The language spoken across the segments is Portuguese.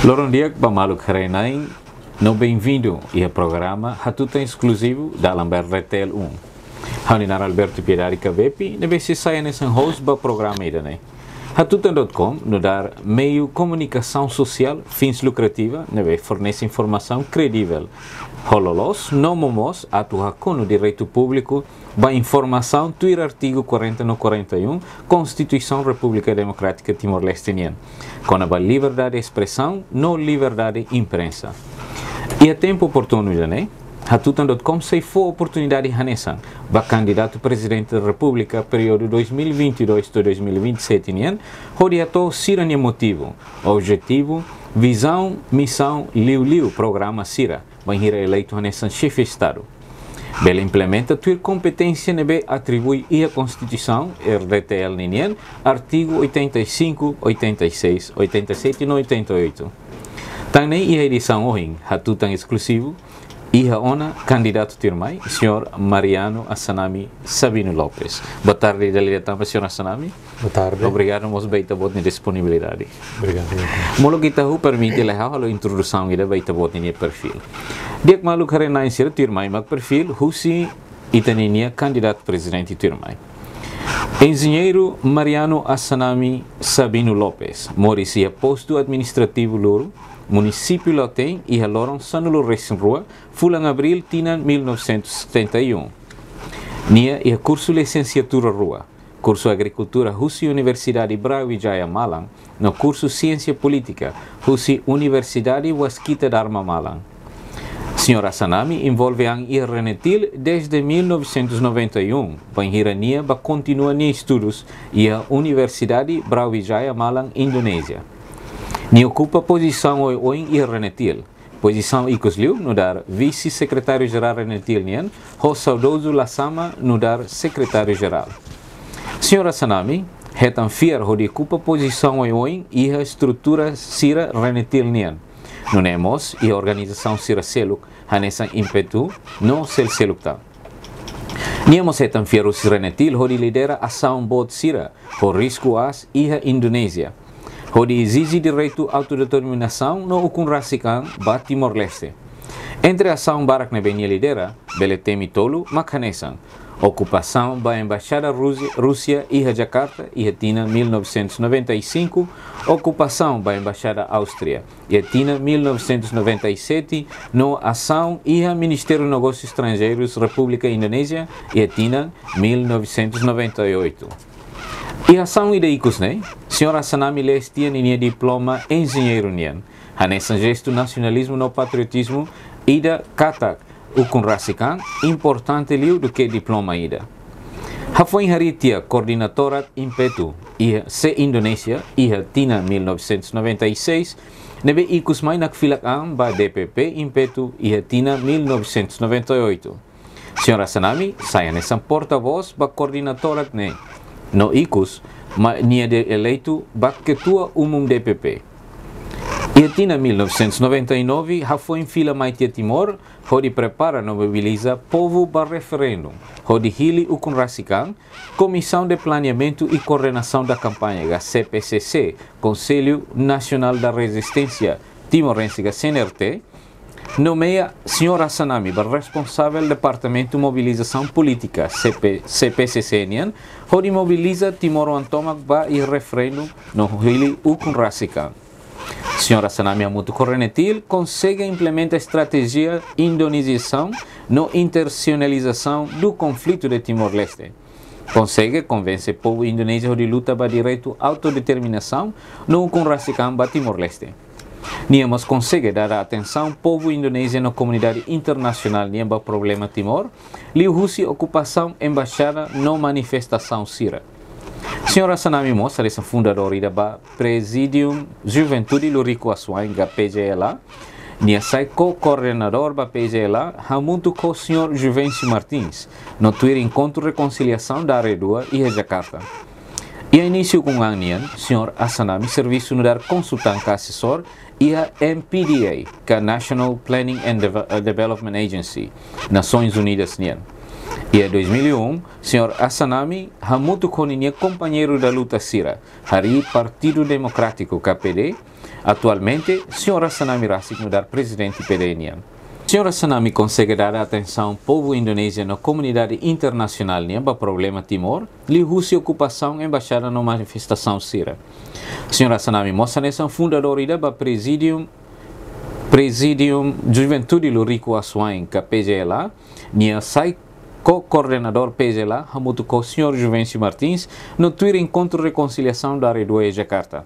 Loron dia para Maluco Renai, no bem-vindo ao programa Hatuta exclusivo da Lambert Retel 1. Haninar Alberto Piedade Cabepi, deve se sair nesse host do programa ainda, né? Hatuta.com nos dá meio comunicação social, fins lucrativa, deve fornece informação credível. Hololos, não momos, atua com o direito público, ba informação, tuir artigo 40 no 41, Constituição República Democrática Timor-Leste, com a liberdade de expressão, não liberdade de imprensa. E a tempo oportuno, né? Hatutan.com se for oportunidade hanesan, ba candidato presidente da República período 2022-2027 onde ato sirania motivo, objetivo, visão, missão, liu programa sira, vai ir eleito hanesan chefe de Estado. Bela implementa tua competência nebe atribui a Constituição, RDTL nien, artigo 85, 86, 87 e 88. Tanei a edição hoje, Hatutan exclusivo, e a ona candidato tirmai, senhor Mariano Assanami Sabino Lopes. Boa tarde, Dalila senhor Assanami. Boa tarde. Obrigado, mos beita bot na disponibilidade. Obrigado. Molo kita hu permite leha a introdução ida beita bot ni perfil. Diak malu karena insira tirmai mag perfil, husi itaninia candidato presidente tirmai. Engenheiro Mariano Assanami Sabino Lopes, morisia posto administrativo Louro, município Latem e a Loron Sanulo Rua, Fulan Abril, Tina 1971. Nia e curso licenciatura Rua, curso Agricultura, Husi Universidade Brawijaya Malang, no curso Ciência Política, Husi Universidade Wasquita Dharma Malang. Senhora Assanami envolve ang Renetil desde 1991, Banhirania ba continua ni estudos e a Universidade Brawijaya Malang, Indonésia. Ni ocupa posição hoje em Renetil. Posição Icosliu no dar vice-secretário-geral Renetil nian, ho saudoso Lassama no dar secretário-geral. Senhora Assanami, retan fiar ho de ocupa posição hoje e a estrutura Sira Renetil nian. No nemos e a organização Sira Seluk, hanesan impetu, no sel Seluk. Niamos retan fiar o Renetil ho de lidera ação bot Sira, ho risco as e a Indonésia. Hodi exige direito à autodeterminação no Ukunrasikan ba Timor-Leste. Entre a ação barak na benia lidera, beletemi tolu makanesan. Ocupação ba Embaixada Rússia e a Jakarta e a Tina 1995, ocupação ba Embaixada Áustria e a Tina 1997, no ação e a Ministério de Negócios Estrangeiros República Indonésia e a Tina 1998. E a ação ideicos, né? Senhora Assanami lestia ninha diploma engenheiro nian. Hanesan gesto nacionalismo no patriotismo ida katak ukunrasikan importante liu do que diploma ida. Hafoi haritia coordinadora impetu e se Indonésia e a Tina 1996 nebe ikus mai nakfilakan ba DPP impetu e a Tina 1998. Senhora Assanami saya nesan porta-voz ba coordinadora ne. No ikus, nia de eleito bak ketua umum DPP. E tina 1999, ha foi em fila mais tia Timor, hodi prepara no mobiliza povo ba referendum, hodi hili ukunrasikan, Comissão de Planeamento e Coordenação da Campanha, CPCC, Conselho Nacional da Resistência Timorense, CNRT, nomeia Senhora Assanami, responsável do Departamento de Mobilização Política, CPCC, onde mobiliza Timor-Antomak ba e referendo no Hili Ukunrasikan. Senhora Assanami Amutu Correnetil consegue implementar a estratégia indonesiação no internacionalização do conflito de Timor-Leste. Consegue convencer o povo indonésio de luta para direito à autodeterminação no Ukunrasikan ba Timor-Leste. Niamos consegue dar a atenção ao povo indonésio na comunidade internacional niamba problema Timor, liu husi ocupação embaixada no manifestação Sira. Senhora Assanami mostra essa fundadora da Presidium Juventude Lurico Aswain ga PGLA, nia sai co-coordenador da PGLA, hamuntu com o senhor Juvencio Martins, no Twitter Encontro Reconciliação da Redua e a Jakarta. E a início com a Anian, senhor Assanami, serviço no dar consultante assessor e a MPDA, que é a National Planning and Development Agency, Nações Unidas nian. E em 2001, senhor Assanami, hamutu koninia companheiro da luta Sira, hari Partido Democrático KPD, Atualmente, senhora Sanami Rasik mudar presidente PDNian. Senhora Sanami consegue dar atenção ao povo indonésio na comunidade internacional para o problema Timor, lhe Rússia ocupação embaixada na manifestação Sira. Senhora Sanami mostra nessa fundadora da Presidium Juventude Lurico Aswain, que PGLA, nia sai co-coordenador PGLA, hamutu com o senhor Juvencio Martins, no Twitter Encontro Reconciliação da Rede Jakarta.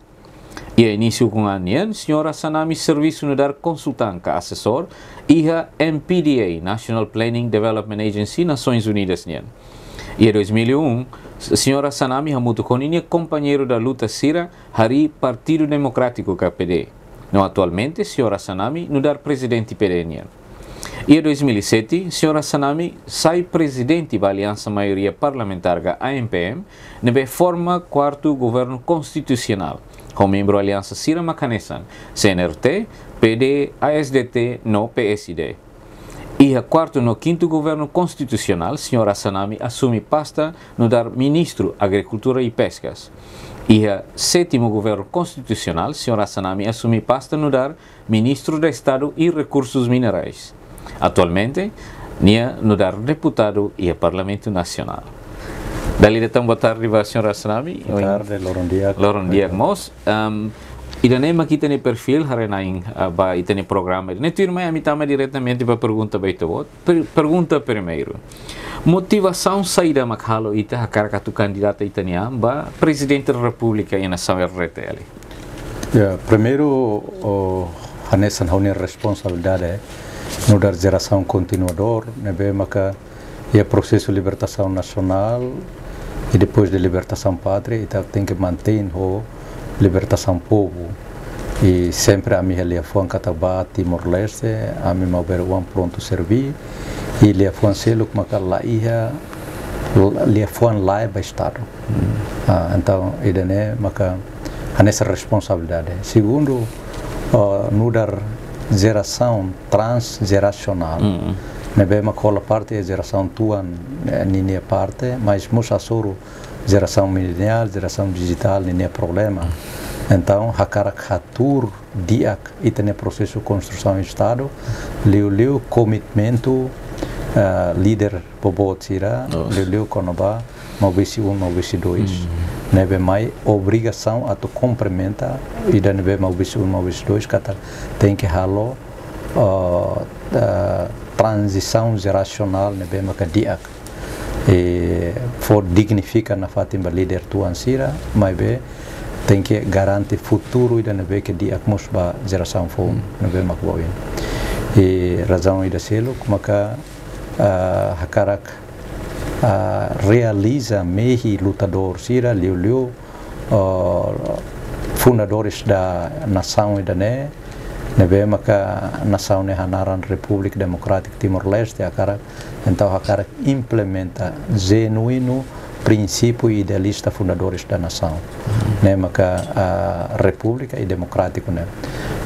E a início com a Nian, senhora Sanami serviço no dar consultante assessor e a MPDA, National Planning Development Agency, Nações Unidas Nian. E em 2001, senhora Sanami hamutu com ninha companheiro da luta Sira, Hari Partido Democrático KPD. No atualmente, senhora Sanami no dar presidente PD Nian. E em 2007, senhora Sanami sai presidente da Aliança Maioria Parlamentar da ANPM, nebe forma quarto governo constitucional, com membro da Aliança Sira Makanesan, CNRT, PD, ASDT, no PSD. E a quarto no quinto governo constitucional, senhora Sanami assume pasta no dar ministro Agricultura e Pescas. E a sétimo governo constitucional, senhora Sanami assume pasta no dar ministro de Estado e Recursos Minerais. Atualmente, nia no dar deputado e a Parlamento Nacional. Dali datang boa tarde para a senhora Sanami. Boa tarde, Loron Diak Mos. Idane makita ni perfil harenaing ba itani programa. Ne turma a mitama diretamente para pergunta baita bot. Pergunta primeiro. Motivação saída makhalo ita hakarkatu kandidata itania ba presidente da República e nação RTL. Primeiro, a nessa responsabilidade no dar geração continuador, nebe maka e processo de libertação nacional e depois de libertação pátria, então tem que manter o libertação povo e sempre a minha liafon kataba Timor-Leste, a minha maberuan pronto servir e liafon selo maka lá ia liafon lá é estado. Então idane maka a nessa responsabilidade. Segundo, no dar geração transgeracional, nebe makola parte é geração tua ninha parte, mas moça soro geração milenial, geração digital ninha problema. Então hakarak hatur diak itene processo de construção do Estado, liu comitimento líder bobot sira, liu konoba Mauvício 1, Mauvício 2. Nebe mai obrigação a tu complementa e da nebe Mauvício 1, Mauvício 2 kata tem que halo transição geracional nebe maka diak e for dignifica na fatima líder tu ansira mai be tem que garantir futuro e da nebe que diak musba geração fom nebe makboin e razão ida selo maka hakarak realiza mehi lutador sira liu fundadores da nação e da nebe maka nação ne hanaran República Democrática Timor-Leste akara então akara implementa genuíno princípio idealista fundadores da nação ne maka República e Democrático ne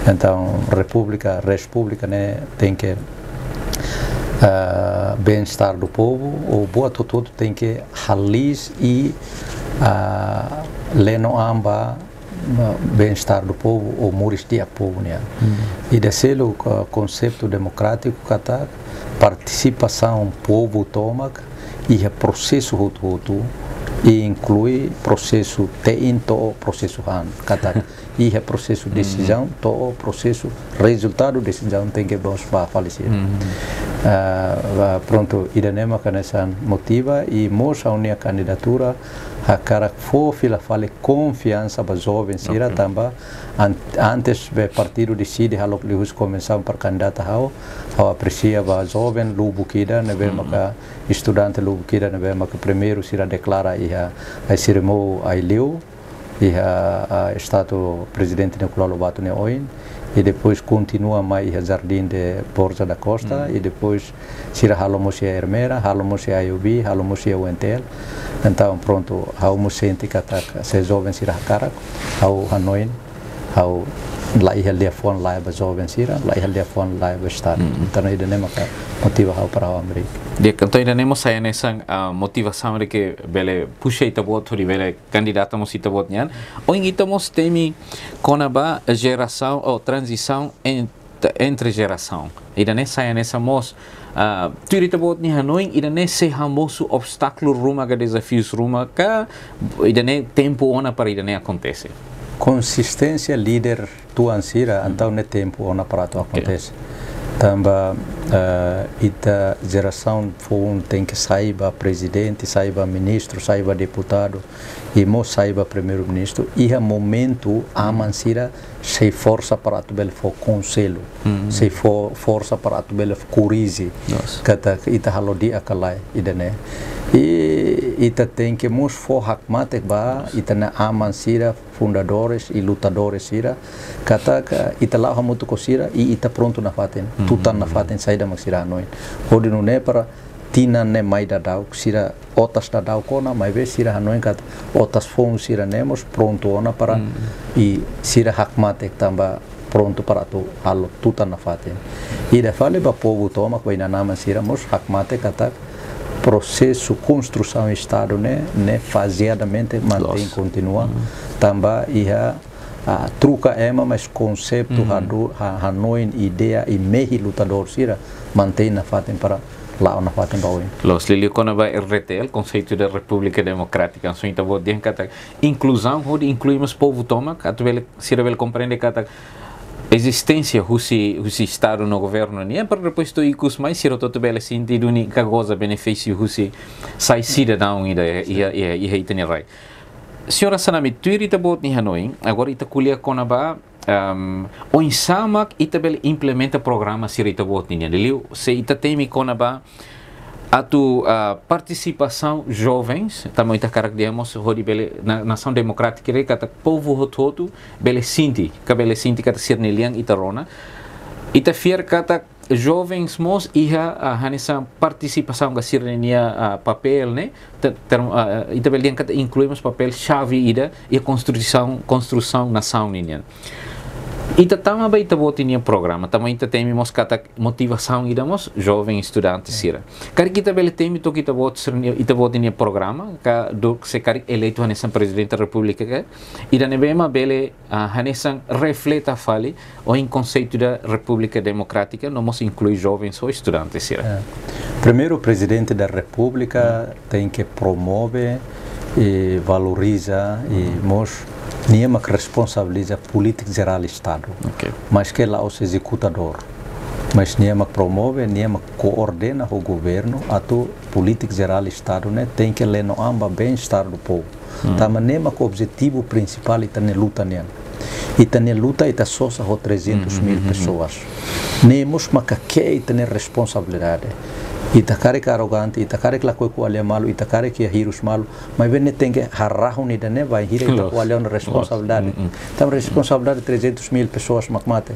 então República ne tem que bem-estar do povo, o boa todo tem que halis e leno amba bem-estar do povo, o muris dia povo né. E desse o conceito democrático kata participação povo toma e processo hutu e inclui processo into processo han kata e processo de decisão to processo resultado de decisão tem que vamos falecer pronto idanema kanesan motiva e moça unia candidatura a cara fofila fale confiança para jovens sira tamba antes be partido decide halok lihus começar para candidata hao aprecia ba jovem lubu kida nebe maka estudante lubu kida nebe maka primeiro sira declara a seremo ai liu e a estado presidente Nicolau Lobato ne oin e depois continua mais a jardim de Borja da Costa e depois sira halomosia Hermera, halomosia Ayubi, halomosia Uentel. Então pronto, hau musente kata se jovem sira karak, hau hanoin, hau lá ia levon lá ba jovem sira lá ia levon lá ba estado então ainda nem maka motiva para o América dia canto ainda nem saya nessa motivação de que bele puxa ita bot hori bele candidato mos ita bot nyan ou ita mos temi conaba geração ou transição entre geração ainda nem saya nessa mos turita bot ni Hanoi ainda nem se hamoso obstáculo ruma ga desafios ruma ka ainda nem tempo ona para ainda nem acontece consistência líder tu ansira então ne tempo ona para tu acontece tamba ita geração tem que saiba presidente saiba ministro saiba deputado e mo saiba primeiro-ministro e a momento a mansira se força para tu bel for conselho se força para tu bel curize kata ita halodi akalai idane e ita tem que mos for hakmate ba ita na amansira fundadores e lutadores sira kata ita lá hamutu kosira e ita pronto na faten tutan na faten saida maksira noin hodi no ne para tina ne mai dadau sira otas dadau kona mai ve sira hanoin kat otas fon sira nemos pronto ona para e sira hakmate tamba pronto para tu halo tutan na faten e da fale ba povo toma ko ina nama sira mos hakmate kata processo construção estado né faseadamente mantém continua tamba ia truca ema mas conceito Hanoi ideia e mehi lutador sira mantém na fatem para lá na fatem baui los lili kona ba RTL conceito da República Democrática so então vou dizer que inclusão onde incluímos povo toma que tu sira vel compreende que existência husi estado no governo nem para depois tu icus mais siro todo bela sentido única coisa benefício husi sai cidadão e itene rai senhora sanami tu irita bot ni Hanoi agora ita kuliah kona ba o insamak ita bel implementa programa sirita bot ni ali se ita temi kona ba atu participação jovens também ita caracterizamos hodi bele nação democrática re kata povo hototu bele sinti kata sirneliang ita rona ita fier kata jovens mos iha hanesa participação ga sirnenia papel né ita bele kata incluímos papel chave ida e construção nação nian ita tama ba ita botinia programa também ita temimos kata motivação idamos jovem estudante sira kari kita bele temi to kita botinia programa ka do se kari eleito hanesan presidente da república ka ida nebema bele hanesan refleta fali o in conceito da república democrática nós inclui jovens ou estudantes sira primeiro presidente da república tem que promove e valoriza e mos Niema que responsabiliza política geral do Estado, mas que lá os executador. Mas Niema promove, Niema coordena o governo, a tu política geral do Estado, né, tem que ler no amba bem-estar do povo. Tama Niema que o objetivo principal é na luta nele. E na luta está só 300.000 pessoas. Nemos mas que tem responsabilidade. Itakare que arrogante, itakare que la coisa ali malu, itakare que hirus malu, mas vem tem que harrar unida né, vai hira itaku ali uma responsabilidade. Então responsabilidade 300.000 pessoas makmate.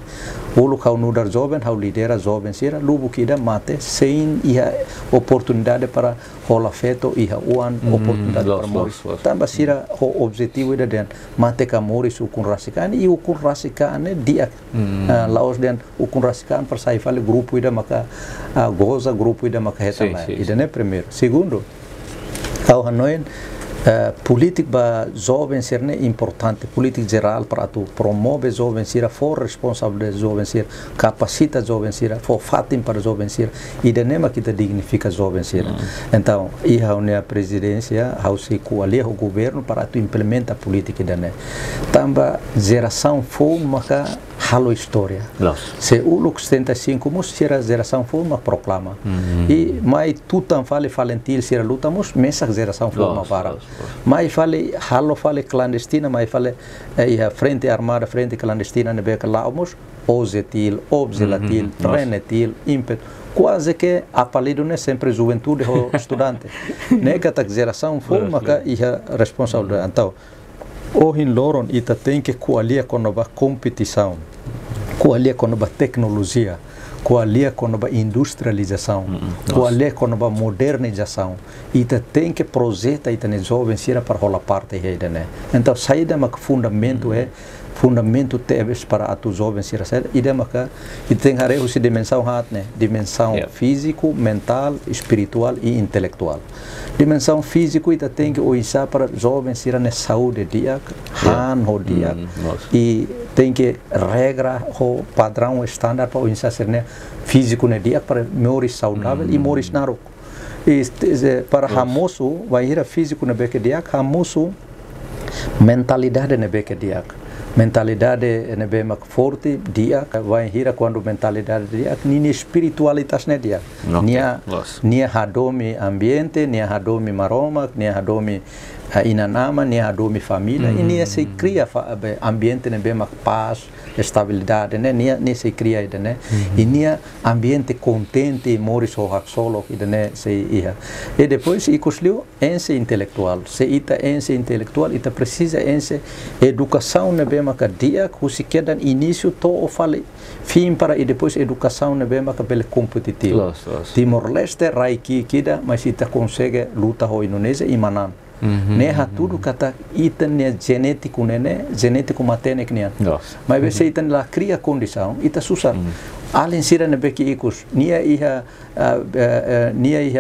O local nudar jovem, how lidera jovem sira, lubu kida mate sem ia oportunidade para rola feto ia uan oportunidade para morir. Tamba sira o objetivo ida den mate ka moris ukun rasikan e ukun rasikan dia laos den ukun rasikan para sair fale grupo ida maka goza grupo ida Isso é primeiro. Segundo, ao Hanoi, política para jovens ser importante, política geral para tu promove jovens ser, for responsável de jovens ser, capacita jovens ser, for fatim para jovens ser, e de nema que te dignifica jovens ser. Então, e a presidência, ao se coalir o governo para tu implementa a política de ne. Tamba geração foi maka halo história. Se o Lux 75 mus sira geração forma proclama. E mai tutan fale falentil sira lutamos mesa geração forma para. Mai fale halo fale clandestina, mai fale frente armada, frente clandestina ne beca laumos, ozetil, obzelatil, trenetil, ímpeto. Quase que apelido não é sempre juventude ou estudante. Nega a geração forma que é responsável. Então, hoje em Loron ita tem que coalir com a competição, coalir com a tecnologia, coalir com a industrialização, coalir com a modernização. Ita tem que projetar ita ne jovens para rolar parte aí, né? Então saída mas fundamento é fundamento teves para atu jovens sira said ida maka ita tem hareu se dimensão hat né dimensão físico mental espiritual e intelectual dimensão físico ita tem que oisar para jovens sira ne saúde dia han ho dia e tem que regra o padrão estándar para oisar ser né físico ne dia para moris saudável e moris narok e para hamoso vai ir físico ne beke dia hamoso mentalidade ne beke dia mentalidade ne be mak forte dia vai hira quando mentalidade dia ni espiritualitas ne dia nia hadomi ambiente nia hadomi maroma nia hadomi inanama nia hadomi família e nia se cria ambiente ne be mak paz estabilidade né nia se cria ida né e nia ambiente contente moris o hak solo ida né se ia e depois icosliu ense intelectual se ita ense intelectual ita precisa ense educação ne be mak dia kusi kedan início to o fale fim para e depois educação ne be mak bele competitivo Timor-Leste raiki kida mas ita consegue luta ho Indonesia e manan neha tudo kata itan ne genético genético matenek ne mas você itan la cria condição ita susah além sira ne beki ikus nia iha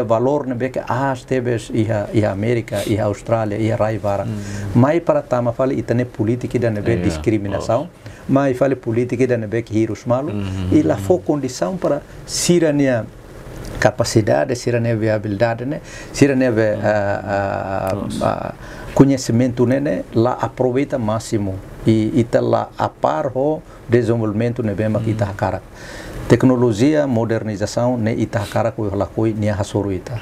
valor ne beki tebes iha América iha Austrália iha raivara mai para tama fale itane política da ne be discriminação mai fale política da ne beki hirus malu e la fo condição para sira nia capacidade, sira ne viabilidade, né? Sira ne conhecimento, né? Lá aproveita máximo e ita lá a par o desenvolvimento ne bem que ita cara. Tecnologia, modernização, né? Ita cara ko la koi ne hasoro ita.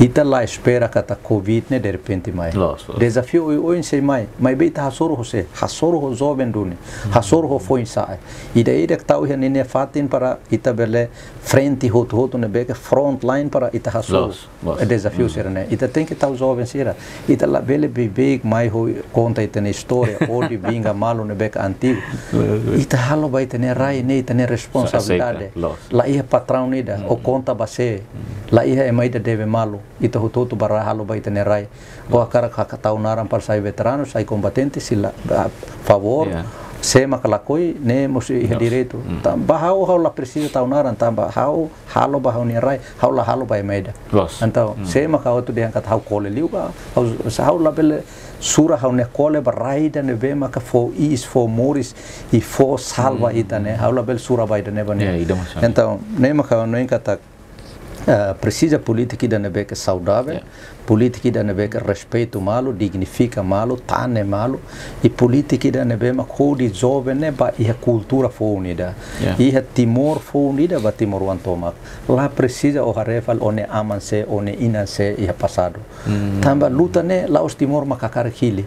Ita lá espera kata Covid ne de repente mai. Desafio o sei mai beita hasoro você, hasoro o jovem dune, hasoro o foi sai. Ida tau ya ne fatin para ita bele frente hoto ne beke front line para ita hasoro. É desafio ser né. Ita tem que tau jovem sira. Ita lá bele bebe mai ho conta ita ne história ou de vinga malo ne beke antigo. Ita halo baita ne rai ne ita ne responsabilidade. Lá ia patrão nida o conta base. Lá ia e maida deve malo. Ita hutoto barra halo baita ne rai. O akara kakatau naran para sai veteranos, sai combatentes sila favor. Sema kalakoi ne musi direito. Tamba hau la precisa tau naran tamba halo bahau ni rai halo bai maida. Então sema ka otu diangkat hau kole liu ba hau la bele sura hau ne kole baraida ne bema ka fo is fo moris e fo salva ita ne hau la bele sura bai ne bani. Então ne ka no kata precisa política da nebeca saudável, política da nebeca respeito malo, dignifica malo, tane malo e política da nebeca code jovem ne ba e cultura fonida e Timor fonida ba Timor wantomak lá precisa o harefal one amanse one inanse e passado tamba luta ne lá os Timor makakar kili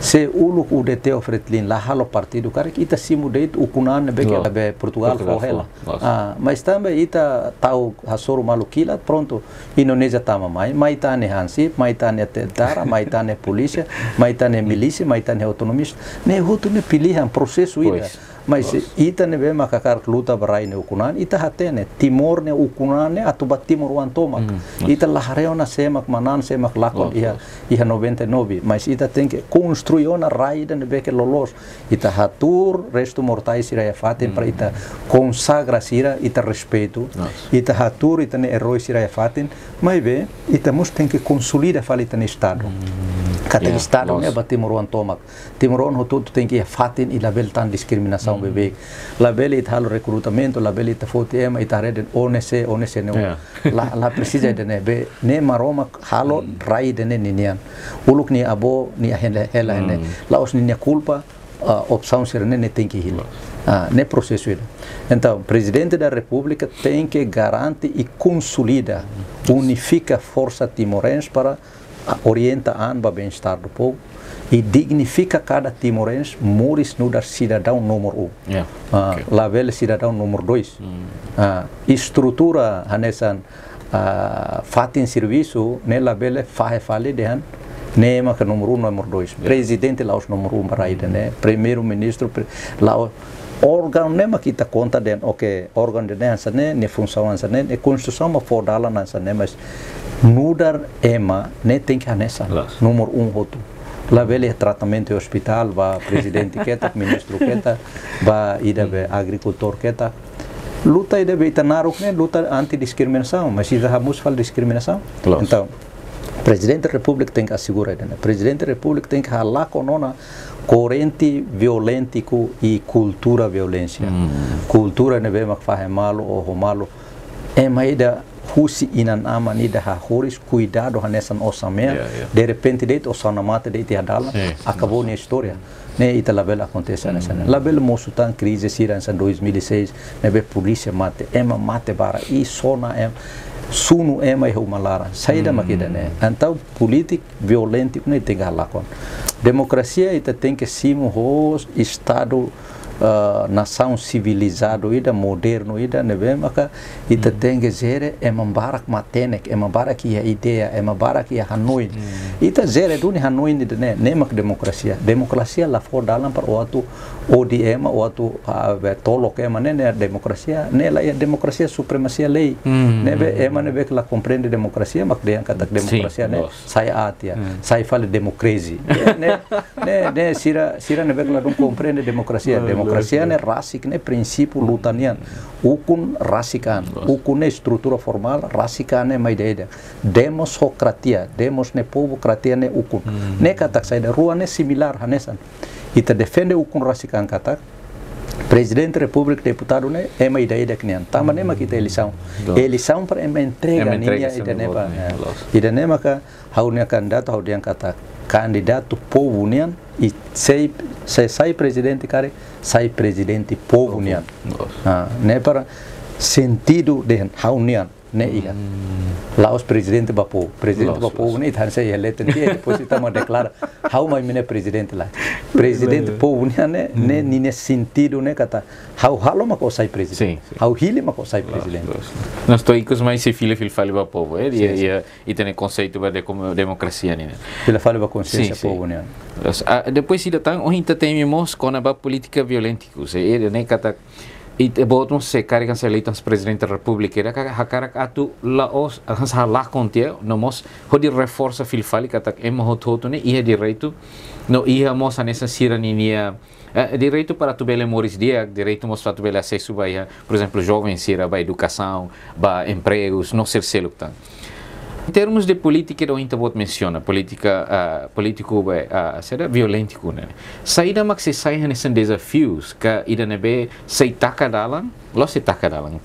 se uluk UDT ofretlin lá halo partido cara que ita simu deit ukunan nebeca be Portugal forrela mas também ita tau hasoro malo kila pronto Indonesia tama mai tane hansip mai tane tentara mai tane polícia mai tane milícia mai tane autonomista ne hutu ne pilihan processo ida mas ita ne be makakar luta barai ne ukunan ita hatene Timor ne ukunan ne atuba Timor wantomak ita lahareo na semak manan semak lakon iha 99 mas ita tem que construir ona raida ne be que lolos ita hatur resto mortais ira ya fatin para ita consagra sira ita respeito ita hatur ita ne heróis ira ya fatin mas be ita mus tem que consolida falita ne estado kata estado ne ba Timor wantomak Timor on tudo tem que fatin e label tan discriminação bebê label it halo recrutamento label it foto ema it reden onese ne la precisa de ne be ne maroma halo rai de ne nian uluk ni abo ni hela ne la os ni culpa opção ser ne tem que hilo ne processo ida então presidente da república tem que garante e consolida unifica força timorense para orienta a bem-estar do povo e dignifica cada timorense moris no dar cidadão número 1 label cidadão número 2 estrutura hanesan fatin serviço ne label fale dehan ne maka número 1 número 2 presidente lá os número 1 baraida né primeiro ministro lá órgão ne kita conta den órgão de dança ne função ansa ne constituição ma fodala nansa ne mas nudar ema ne tem que anessa número 1 hotu lá vele tratamento em hospital, va presidente kita, ministro kita, va ida be agricultor kita. Luta ida be itanaruk ne luta anti-discriminação, mas ida hamus fal discriminação. Então, presidente da República tem que assegurar, né? Presidente da República tem que falar com nona corrente violêntico e cultura violência. Cultura ne be mak faz malo ou malo. É maida husi inan aman ida ha horis cuidado hanesan osamea. De repente deit osana mata deit hadala acabou na história. Ne ita label acontece nessa. Label mosutan crise siran san 2006, ne be polícia mate, ema mate bara e sona sunu ema e malara saída makida né então político violento não tem que halakon democracia ita tem que simu host estado nação civilizado ida moderno ida nebe maka ita tem que zere embarak matenek embarak ia ideia embarak ia Hanoi ita zere duni Hanoi ni né nemak demokrasia lá fora dalam par waktu ODM waktu tolok ema né demokrasia né lá é democracia supremacia lei nebe ema nebe que lá compreende democracia mak dia kata demokrasia né saya atia saya fala democracy né sira nebe que lá não compreende democracia democracia é rasik né princípio lutanian ukun rasikan ukun é estrutura formal rasikan é uma ideia democracia demos né povo kratia né ukun né katak saída rua né similar hanesan ita defende ukun rasikan katak presidente da República deputado né é uma ideia da knian tama né makita eleição para entrega ninha ida né maka haunya kandidato haudian katak candidato povo nian e sai presidente cara sai presidente povo nian né para sentido de haunian né ia lá os presidente bapo né tá sai eleito dia depois estamos declara how mai mine presidente lá presidente povo nian né nine sentido né kata how halo mako sai presidente how hili mako sai presidente nós toicos mais se filho fale ba povo e tem conceito de como democracia né filho fale ba consciência povo nian depois se tá onde temos com a política violenta ele né kata e botam se carregam se eleitos presidente da República era hakara atu laos hansa lá contia nomos hodi reforça filfali kata emo hoto né ia direito no ia moça nessa sirania direito para tu bele moris dia direito mostrar tu bele acesso vai por exemplo jovens sira vai educação vai empregos não ser seluctan. Em termos de política, eu ainda vou mencionar político será violento, né? Saída mas se saem nesses desafios que ida nebe se taca dalan, lo se taca dalan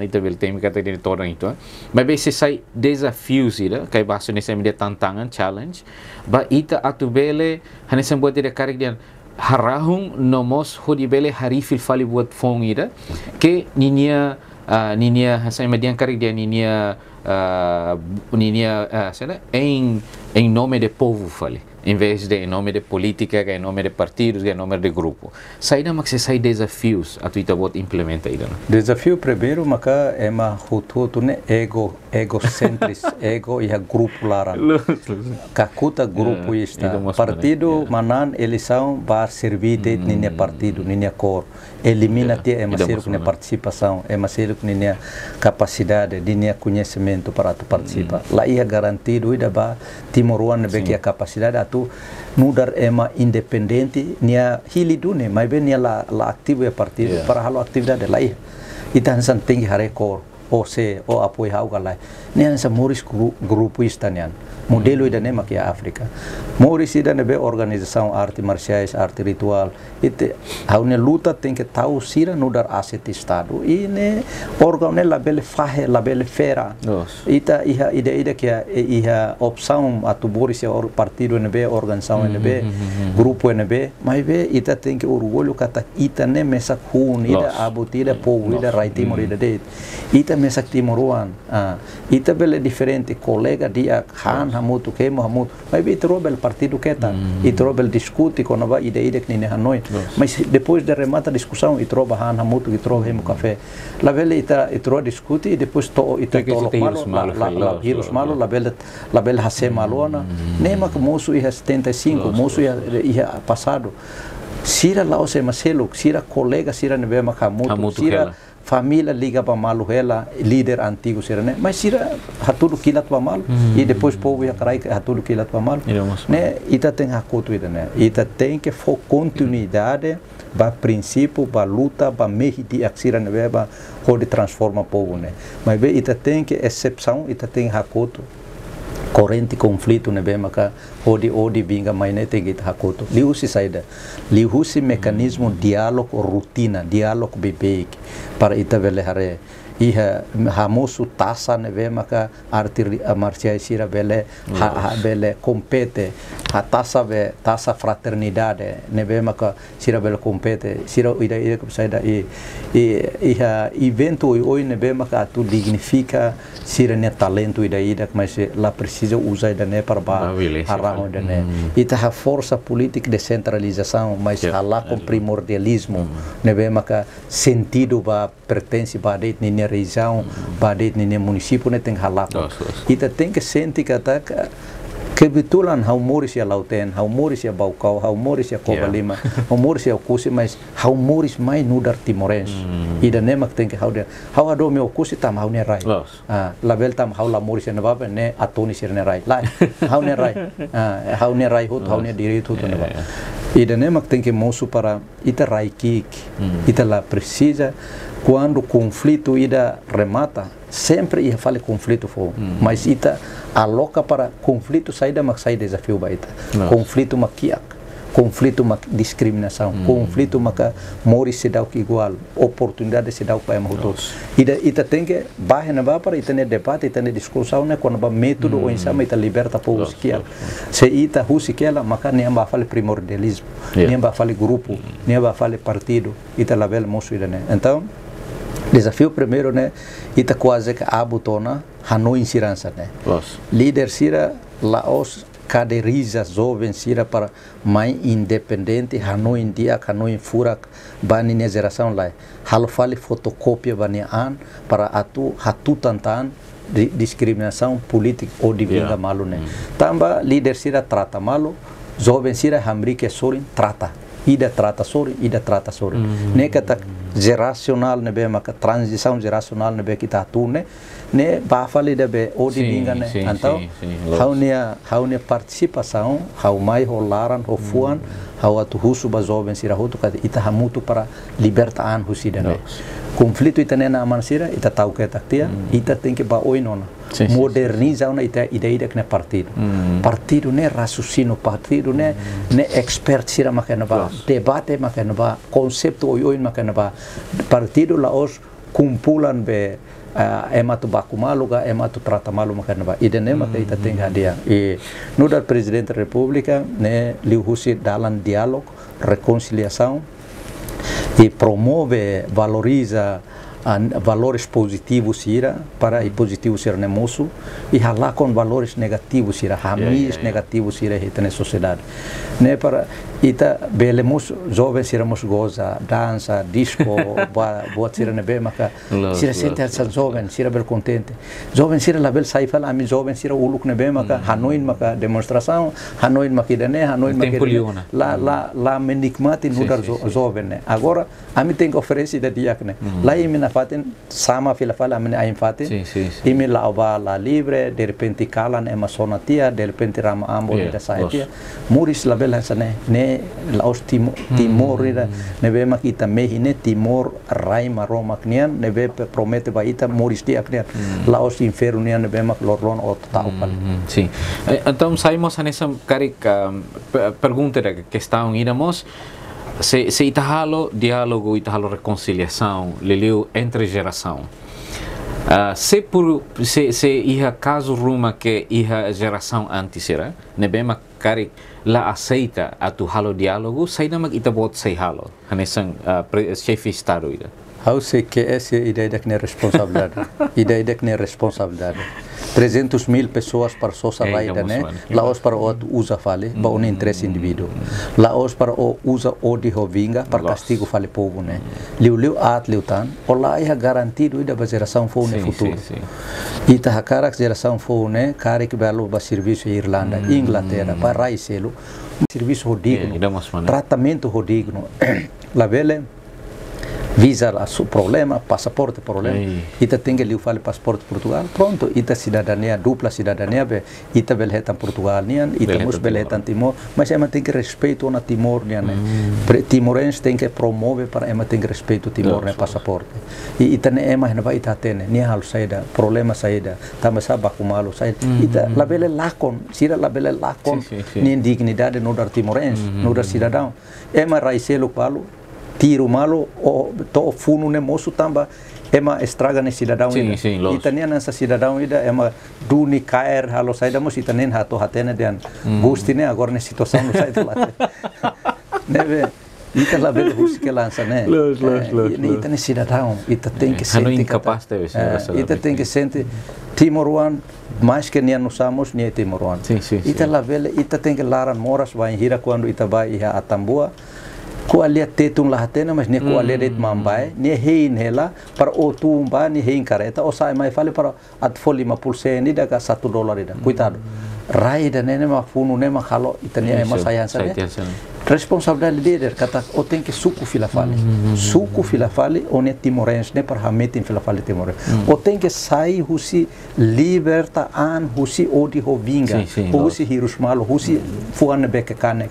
ita bel tem que ter todo itu, mas bem se sai desafios ida, que basta nesse media tantangan challenge, ba ita atubele hanesan buat dia karek harahung nomos hodi bele harifil fali buat fong ida, que ninia hasan median karek dia ninia em nome de povo fale em vez de em nome de política em nome de partidos em nome de grupo saída mas se sai desafios a tu bot implementa ida desafio primeiro maka é uma hutu né egocentris ego e grupo lara kakuta grupo está partido manan eleição vai servir de ninha partido ninha cor elimina te é maseiro com participação é maseiro com ninha capacidade ninha conhecimento para tu participar lá ia garantido ida ba timoruan beki a capacidade atu mudar ema independente nia hilidune mas bem nia la ativo é partido para halo atividade lá ia ita hansan tinggi hare cor o apoio hauga lá nia hansan moris grupo istanian modelo ida nema que a África moris ida nebe organização arte marciais arte ritual ite haune luta tem que tau sira no dar asset estado e ne órgão label fahe label fera ita ida que a opção atu boris é partido nebe organização nebe grupo nebe mas be ita tem que orgulho kata ita ne mesak hun ida abutida povo ida right timor ida de ita mesak timoruan ita bele diferente colega dia han hamutu kemo hamutu mas ite robel partido keta ite robel discute com nova ideia que nem Hanoi mas depois de remata a discussão ite roba han hamutu ite roba hemo café la vele ite roba discute e depois ite tolo malo hirus malo la bel hase malona nema que moço ia 75 moço ia passado sira lá o se maselo sira colega sira nebe makamutu sira família liga para malu ela líder antigo serane mas sira hatudo kilat para malu e depois povo ia carai hatudo kilat para malu né ita tem hakoto ida né ita tem que for continuidade ba princípio ba luta ba mehi di aksira né ba hode transforma povo né mas be ita tem que exceção ita tem hakoto corrente conflito ne be maka odi vinga maine te git hakoto liusi saida liusi mecanismo diálogo rotina diálogo bebek para ita vele hare iha hamosu tasa ne be maka arti marcia sira vele vele compete ha tasa fraternidade ne be maka sira vele compete sira ida saida iha evento oi ne be maka tu dignifica sira ne talento ida mas la precisa usar ida ne para arranjo ida ne ita ha força política de centralização mas hala com primordialismo ne be maka sentido ba pertence ba det ni região ba det ni município ne tem hala ita tem que sentir que kebetulan hau moris ya lauten hau moris ya Baucau hau moris ya Covalima hau moris ya Kusi mas hau moris mai nudar Timorense ida nemak tem que hau ado meu Kusi tam hau ne rai label tam hau la moris ya nababa ne atoni sir ne rai la hau ne rai hut hau ne direito hut ne ida nemak tem que moço para ita rai kik ita la precisa quando conflito ida remata sempre ia fale conflito for mas ita aloca para conflito saída mas sai desafio baita conflito maquiac conflito mak discriminação conflito maka mori se dá igual oportunidade se dá para muito ita tem que barra na para ita ne debate ita ne discussão né quando ba método ou ensama ita liberta povo que se ita husi que ela maka nem ba fale primordialismo nem ba fale grupo nem ba fale partido ita label moço ida né então desafio primeiro né ita quase que abutona Hanoi insirança né líder sira Laos caderiza jovem sira para mais independente Hanoi India Hanoi furak bani ne geração lá halo fale fotocópia bani an para hatu tantan discriminação política ou divinga malu né tamba líder sira trata malu jovem sira hamri que sorin trata ida trata sori ne kata geracional ne be maka transição geracional ne be kita tu ne ba fali de be odi binga ne então haunia participação hau mai rolaran ho fuan hau atu husu ba jovem sira hotu kata ita hamutu para libertaan husida ne conflito ita ne na mansira ita tau ke taktia ita tem que ba oinona moderniza una ideia que ne partido ne raciocínio partido ne expert sira makana ba debate makana ba conceito oi makana ba partido laos kumpulan be ematu bakumaluga ematu tratamalu makana ba idene maka ita tem hadia e no da presidente da república ne liuhusi dalam diálogo reconciliação e promove valoriza valores positivos sira para e positivos sira ne moço e hala com valores negativos sira hamis negativos sira hita na sociedade ne para ita belemos jovens sira mos goza dança disco buat sira ne be maka sira sente essa jovem sira bel contente jovem sira la bel sai fala ami jovem sira uluk ne be maka Hanoi maka demonstração Hanoi makidane Hanoi makidane la menigmati nudar jovem ne agora ami tem que oferecer da diacne lá e mina fatin sama fila fala amene aim fatin imi la ova la libre de repente kalan ema sonatia de repente rama ambo da saitia muris la bela sane ne laos timor ne be makita mehi ne timor raima roma knian ne be promete baita muris dia knian laos inferno ne be mak lorlon o taupal sim então saímos nessa carica pergunta da questão iramos se itahalo diálogo itahalo reconciliação leleu entre geração se iha caso ruma que iha geração antes era nebema cari la aceita atu halo diálogo saída mag itabot sei halo hanesan chefe estado ida how se que essa ideia de que é responsabilidade 300.000 pessoas para sosa raida né laos para o usa fale ba un interesse indivíduo laos para o usa odi hovinga para castigo fale povo né liu at liutan ola ia garantido ida ba geração fo no futuro ita hakara geração fo né kare que belo ba serviço Irlanda Inglaterra para raiselo serviço digno tratamento digno la vele visa problema, passaporte problema. Ita tem que liu fale passaporte Portugal, pronto, ita cidadania, dupla cidadania, ita belhetan Portugal nian, ita mus belhetan Timor, mas ema tem que respeito na Timor nian. Timorense tem que promove para ema tem que respeito Timor ne passaporte. E ita ne ema vai ita tene, ni hal saída, problema saída, tama saba kumalo saída. Ita labele lakon, sira labele lakon, ni dignidade no dar Timorense, no dar cidadão. Ema raiselo palo tiro malo o to funu ne moço tamba ema estraga ne cidadão ida itania nessa cidadão ida ema duni cair halo saída mos itanen hato hatene dan gusti ne agora ne situação no saída lá neve ita lá belo gusti que lança né ita ne cidadão ita tem que sentir incapaz deve ser ita tem que sentir Timoruan mais que nem usamos nem Timoruan ita lá belo ita tem que laran moras vai hira quando ita vai ia atambua ko alia tetun lah tena mas ne ko alia det mambai ne hein hela para o tumba ne hein careta o sai mai fale para at foli ma pulse ni daga $1 ida cuidado rai da ne ma funu ne ma khalo itania ma sayan sa responsabilidade líder kata o tem que suku fila fale o ne timorense ne para hametin fila fale timorense o tem que sai husi liberta an husi odi hovinga husi hirus malo husi fuan beke kanek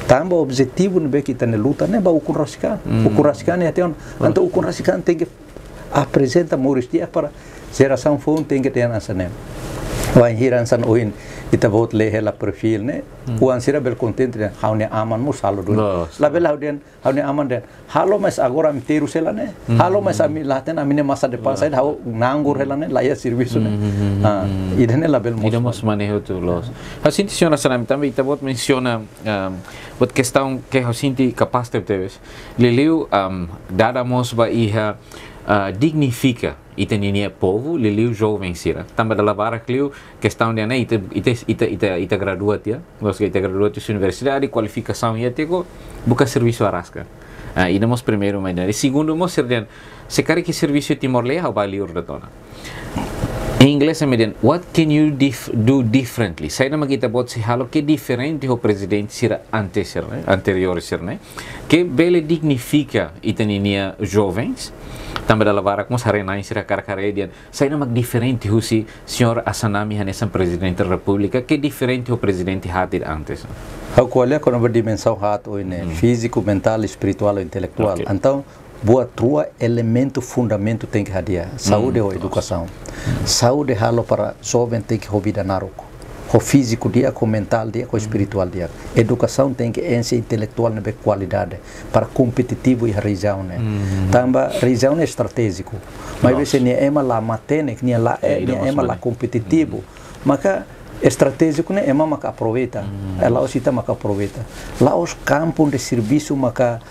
tamba objetivo ne beke tane luta ne ba ukun rasikan ne até anta ukun rasikan tem que apresenta moristia para geração fon tem que ter essa ne vai hiran san oin ita vot le hela perfil ne uan sira bel contente ne haune aman mo salo do la bel haune aman den halo mas agora inteiro sela ne halo mas ami laten amine masa depan said hau nanggur hela ne laya serviço ne idene la bel mos manejo tu los hasinti siona sanam também ita vot menciona vot questão que hasinti capaz de teves leliu dada mos ba iha dignifica itania povo liliu jovem sira também da lavara clio questão de né ita gradua tia nós que ita gradua de universidade qualificação ia tego buka serviço arasca ida mos primeiro mas e segundo mos serden se quer que serviço Timor-Leste ao baliur da tona em inglês é median what can you do differently sai na magita bot se halo que diferente o presidente sira anterior sir né que bele dignifica itania jovens também da lavara como sarena em sira carcaredian sai na mag diferente o senhor Asanami hanesan presidente da república que diferente o presidente hadir antes how qual com uma dimensão hato né físico mental espiritual e intelectual então boa trua elemento fundamento tem que hadia saúde ou educação saúde halo para jovem tem que hobida naruko o físico dia com mental dia com espiritual dia educação tem que ensinar intelectual na qualidade para competitivo e região né tamba região é estratégico mas você nem é lá matene nem lá lá competitivo maka estratégico né é maka aproveita lá os ita maka aproveita lá os campos de serviço maka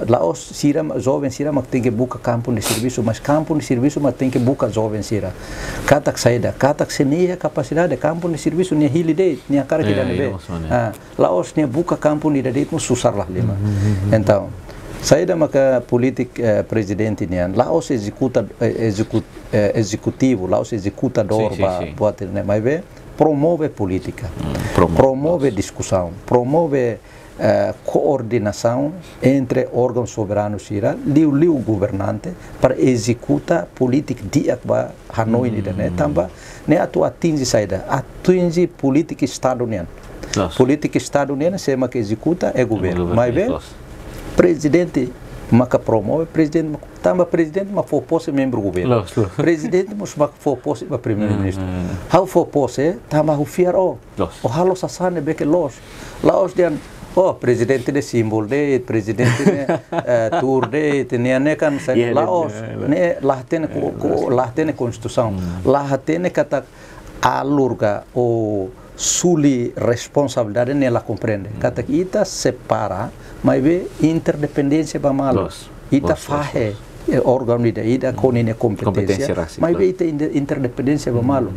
lá os sira jovem sira mak tem que buscar campo de serviço mas campo de serviço mas tem que buscar jovem sira katak saída katak senia capacidade de campo de serviço nem hiliday nem a cara que dá nebe lá os nem buscar campo de dade no susar lá lima então saída maka política presidente nian lá os executivo lá os executador pode né mas vê promove política promove discussão promove coordenação entre órgãos soberanos ira liu governante para executar política dia ba Hanoi ni né tamba ne atu atinge saída atinge política estadunidense política estadunidense sema que executa é governo mas vê presidente maka promove presidente tamba presidente ma for posse membro governo presidente mas ma for posse ma primeiro ministro how for posse tamba hu fiar o halo sasane beke los laos dian presidente de simbol de presidente de tour de ne kan laos ne lahtene constituição lahtene kata alurga o suli responsabilidade ne la compreende kata ita separa mas ve interdependência ba malos ita fahe órgão ida konine competência mas ve ita interdependência ba malo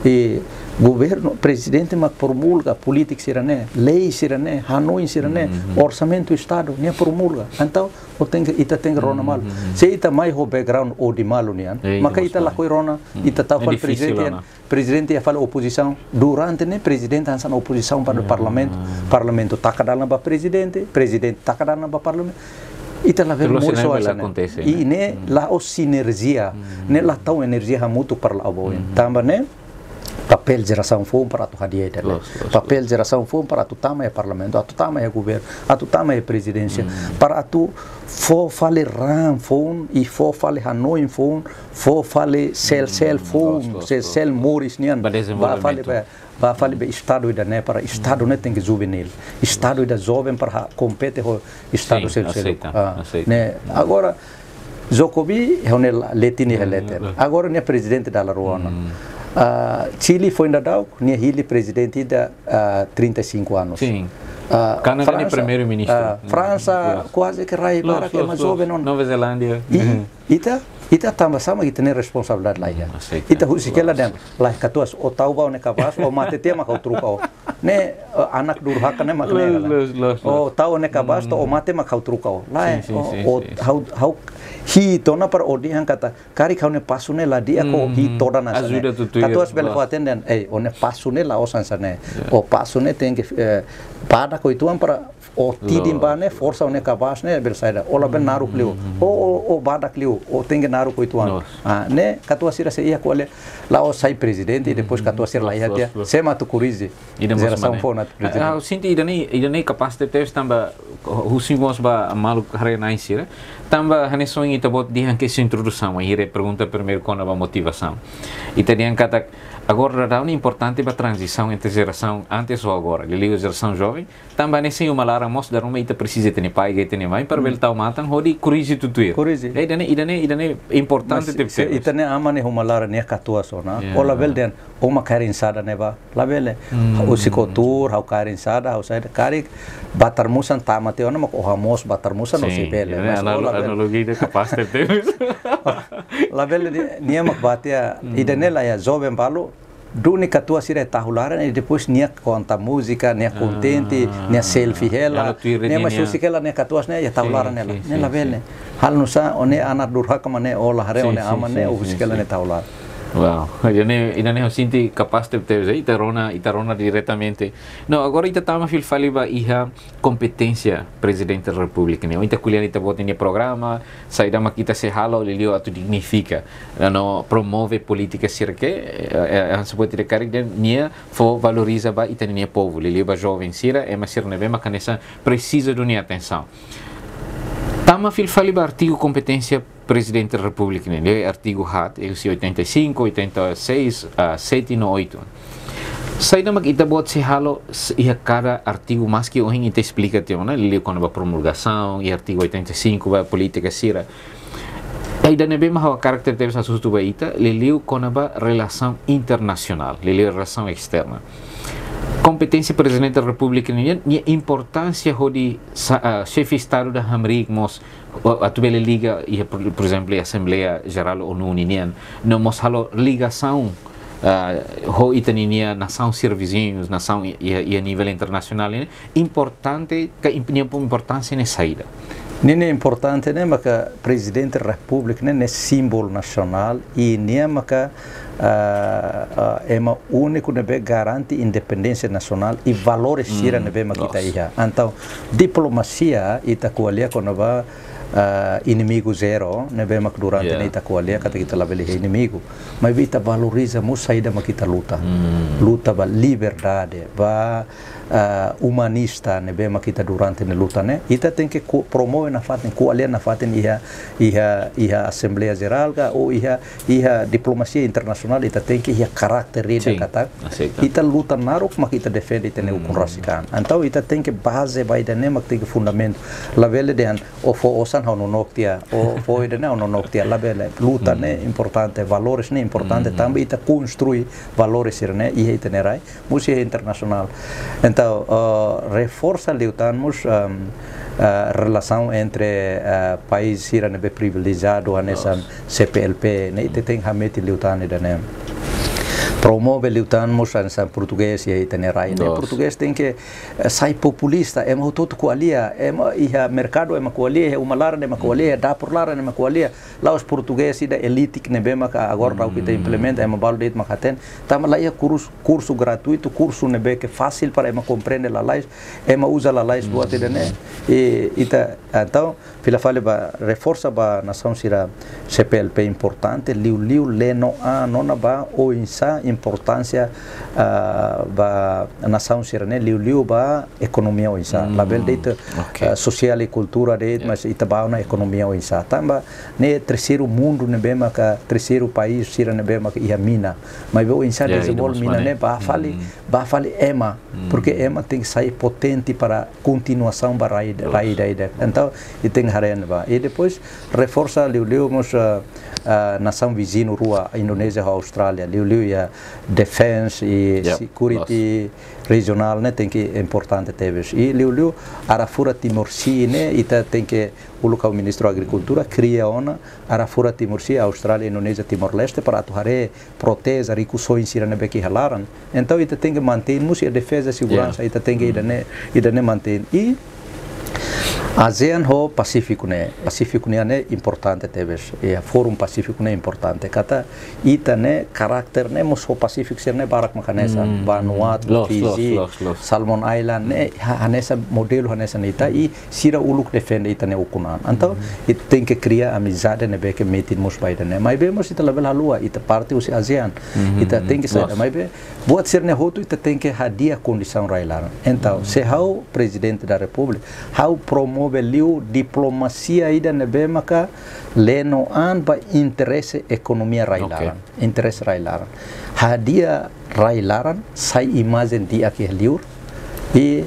e governo presidente mak promulga política sirane lei sirane Hanoi sirane orçamento estado ne promulga então o tem ita tem rona mal se ita mai ho background o di malo nian maka ita la rona ita ta fal presidente ia fala oposição durante ne presidente ansan oposição para o parlamento takadana ba presidente takadana ba parlamento ita la ver muito só acontece. E né lá o sinergia, né lá tão energia muito para lá boin. Também né papel geração fome para tu hadia dele. Papel geração fome para tu tamanho parlamento, tu tamanho governo, tu tamanho presidência, para tu for fale ram fome e for fale Hanoi fome, for fale sel fome, sel Morris nian, vai falar be estado ida né para estado né tem que juvenil, estado ida jovem para competir com estado né agora Jokowi é um letini eleter, agora né presidente da Ruanda. Chile foi ainda dau, né ele presidente da 35 anos. Sim. Canadá é primeiro-ministro. França quase que rai para que é mais jovem não. Nova Zelândia. Ita tambah sama kita ni responsabilidade lá ya. Ita husi kela dan lah katuas o tau bau ne kabas o mate te mak outru kau. Ne anak durhaka ne mak ne. O tau ne kabas to o mate mak outru kau. Lah o how hi tona para odi hang kata kari kau ne pasune la dia ko hi toda na sana. Katuas bel khawaten dan o ne pasune la o sansane. O pasune tem que pada ko ituan para o tidim bane força o ne kabas ne bel saida o la ben naru kliu o bada kliu o tem que naru ko ituan ne katua sira se ia ko le lá o sai presidente e depois katua sira lá ia dia sema tu kurizi geração fona presidente eu sinto idane capacete ter tamba husimos ba malu hare naisira tamba hanesong ita bot dihan que se introdução aí pergunta primeiro com a motivação e teriam kata agora dá uma importante para a transição entre geração antes ou agora. Ele geração jovem, também nesse uma lara mostra uma ita precisa ter pai que ter mãe para ver tal matam, hodi corrigir tudo isso. Corrigir. Idane importante ter ter. Itane amane uma lara ne katua sona. Ola vel den uma carinsada neva. La vele o psicotur, o carinsada, o sai cari batarmusan tamate ona mak ohamos batarmusan no se vele. Analogia de capaz de ter. La vele nie mak batia idane la ya jovem balo Duni katua sira tahularan e depois nia conta música, nia contente, nia selfie ela, nia mas ela nia katuas nia ya tahularan ela. Nia la vele. Hal nusa one anak durhaka mane ola hare one amane o usikela nia tahular. Wow, idane eu sinto capaz de ter itarona diretamente. Não, agora ita tama fil faliba iha competência presidente da República, né? Ita kuliah ita bota ni programa, saída makita se hala o lilio atu dignifica, no promove política sirke, se pode recar que nia fo valoriza ba ita nia povo, lilio ba jovem sira, é mas sirne bem macanesa precisa do nia atenção. Tama fil faliba artigo competência presidente da República, né? Artigo HAT, 85, 86, 7 e 8. Saída mag itabot se halo ia cada artigo mais que o ite explica teu, né? Ele quando a promulgação e artigo 85 a política sira. Ainda não bem mais o caráter teve essa sustubaita, ele com a relação internacional, ele relação externa. Competência presidente da República e importância de chefe de Estado da América a tu bela liga e por exemplo a Assembleia Geral da ONU não mos halo ligação ho itaninia nação servizinhos nação e a nível internacional importante que importância nessa saída. Nene importante né maka presidente da República né símbolo nacional e né maka é uma único nebe garante independência nacional e valores sira nebe makita iha. Então diplomacia ita kualia konova inimigo zero nebe mak durante ita kualia kata kita labeli inimigo. Mas ita valoriza mu saída makita luta. Luta ba liberdade ba humanista nebe makita durante ne luta ne. Ita tem que promover na faten kualia na faten iha Assembleia Geral ka ou iha diplomacia internacional ita tem que karakter ida kata ita luta naruk mak ita defende ita ne ukun rasikan então ita tem que base vai da ne mak tem que fundamento labele den o fo osan hono noktia o fo ida ne hono noktia labele luta ne importante valores ne importante também ita construir valores ne iha ita ne rai musia internacional então reforça liutanmus relação entre país sira nebe privilegiado nessa CPLP ne ite tem hameti liutane dane promove liutan musansa português e itenerai né português tem que sai populista é mau tudo coalia é iha mercado é macoalia é uma lara é macoalia dá por lara é macoalia lá os portugueses da elite que nebe maka agora o que implementa é uma balde makaten tama lá ia curso gratuito curso nebe que fácil para ema compreender la lais ema usa la lais buat né e ita então pela fale ba reforça ba nação sira CPLP importante liu leno a nona ba o insa importância ba nação sira né liu ba economia o insa label de social e cultura de mas ita ba na economia o insa tamba ne terceiro mundo ne bema ka terceiro país sira ne bema ka ia mina mas o insa desenvolve mina né ba fale ema porque ema tem que sair potente para continuação ba raida então e tem haren ba e depois reforça liu mos nação vizinho rua Indonésia ou Austrália liu ya defense e security regional né tem que importante teves e liu arafura Timor-Leste né ita tem que o local ministro da agricultura cria ona arafura Timor-Leste Austrália Indonésia Timor-Leste para atuar proteger recursos sirane beki halaran então ita tem que manter música defesa segurança ita tem que ida né manter e ASEAN ho Pacífico né importante teves e Fórum Pacífico né importante kata ita né karakter né mos ho Pacífico ser né barak makanesa Vanuatu Fiji Salmon Island né hanesa modelo hanesa nita e sira uluk defende ita né ukunan então it tem que criar amizade né beke metin mos baida né mas bem mos ita level halua ita parte os ASEAN ita tem que sair mas bem buat ser né hotu ita tem que hadia condição railaran então se hau presidente da república hau promove liu diplomacia ida nebe maka leno an ba interesse ekonomia railaran interesse railaran hadia railaran sai imagem dia que liur e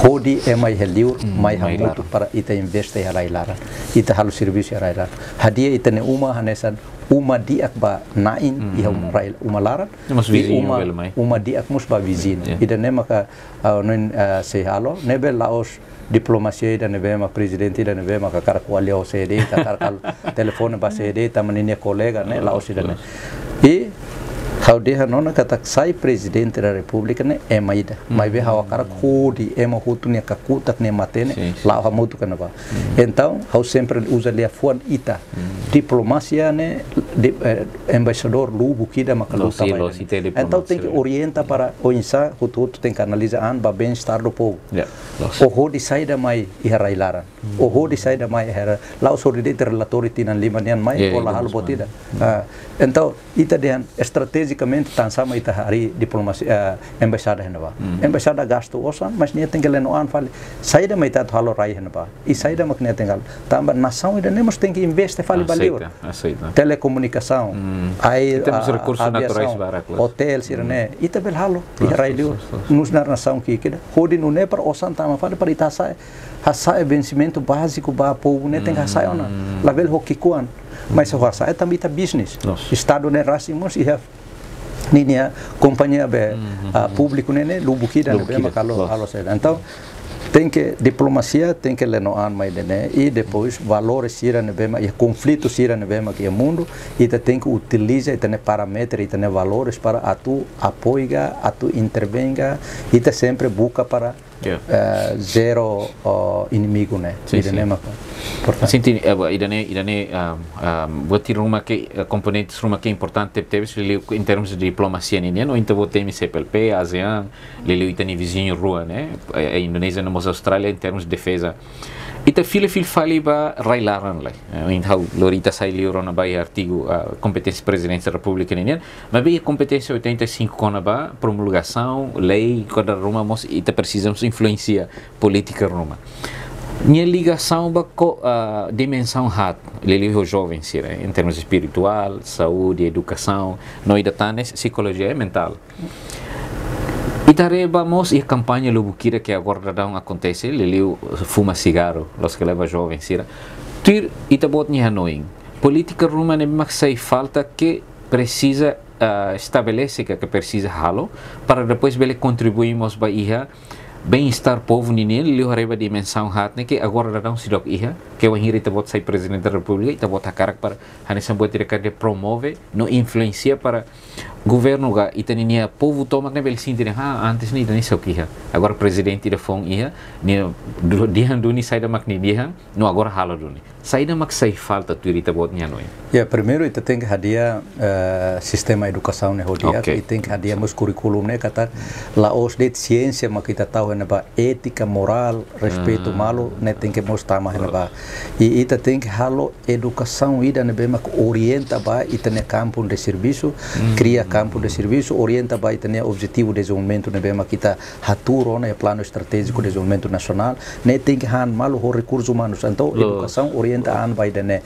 hodi emai liur mai hamutu para ita investe railaran ita halu serviço railaran hadia ita ne uma hanesan uma diak ba nain iha uma laran uma diak mus ba vizinho ida ne maka se halo nebe laos diplomasia dan nebema presidente dan nebema kakar kuali o CD kakar telefone ba CD tamaninya kolega ne laos dan e how dia nona kata sai presidente da república ne emaida mai be hawa kara kodi ema hutunya kakutak ne matene la hamutu kana ba então how sempre usa lia fuan ita diplomasia ne embaixador lubu kida makaluta então tem que orienta para o insa hutu tem que analisar an ba bem-estar do povo o hodi saida mai iharailaran o hodi saida mai ihara la soride relatori tinan limanian mai o la hal botida então ita dan estrategicamente tan sama ita hari diplomasia embaixada henaba embaixada gasto osan mas nia tinggal no an fale saida mai ta halo rai henaba e saida mak nia tinggal tamba nação ida nemos tem que investir fale valeu telecomunicação aí temos recursos naturais barak hotel sirene ita bel halo rai liu nos na nação que kida hodi no ne para osan tama fale para ita sai hasa vencimento básico ba povo ne tem hasa ona label hokikuan mas o hasa é também business estado ne rasimos e ninia companhia be público ne lubukida ne be makalo halo seda então tem que diplomacia tem que lenoan mais né e depois valores sira ne bema e conflito sira ne bema que é mundo e tem que utilizar tem parâmetros e tem valores para atu apoiar atu intervenga e sempre busca para zero inimigo né idane maka senti idane buat rumah ke komponentes rumah ke importante teve em termos de diplomacia né no então tem CPLP ASEAN lele itani vizinho rua né a Indonésia no Austrália em termos de defesa ita file fali ba railaran lai in how lorita sai livro na ba artigo competência presidente da República Ninian mas bem competência 85 kona ba promulgação lei quando Roma mos ita precisamos influencia política Roma minha ligação ba dimensão hat lele o jovem sira em termos espiritual saúde educação noida tanes psicologia mental Itareba mos e campanha lubukira que agora não acontece, leliu fuma cigarro, los que leva jovem sira. Tur itabot ni Hanoi. Política rumana maxai falta que precisa estabelecer que precisa halo para depois bele contribuímos ba iha bem-estar povo ninel liu hareba dimensão hat ne que agora não se dok iha que o hiri itabot sai presidente da república itabot hakarak para hanesan buat de promove no influencia para governo ga itania povo toma que nebel sinti antes ni dani sokiha agora presidente da fong ia ni dihan duni saida makni dihan no agora hala duni saida mak sai falta tu irita bot nya noi primeiro ita tem que hadia sistema educação ne hodia e tem que hadia mus curriculum ne kata la os de ciência mak ita tahu ne ba ética moral respeito malo ne tem que mostrar mais ne ba e ita tem que halo educação ida ne be mak orienta ba ita ne campo de serviço cria campo de serviço orienta ba ita ne objetivo de desenvolvimento ne be mak kita haturo ne plano estratégico de desenvolvimento nacional ne tem que han malo ho recursos humanos então educação orienta an ba ida ne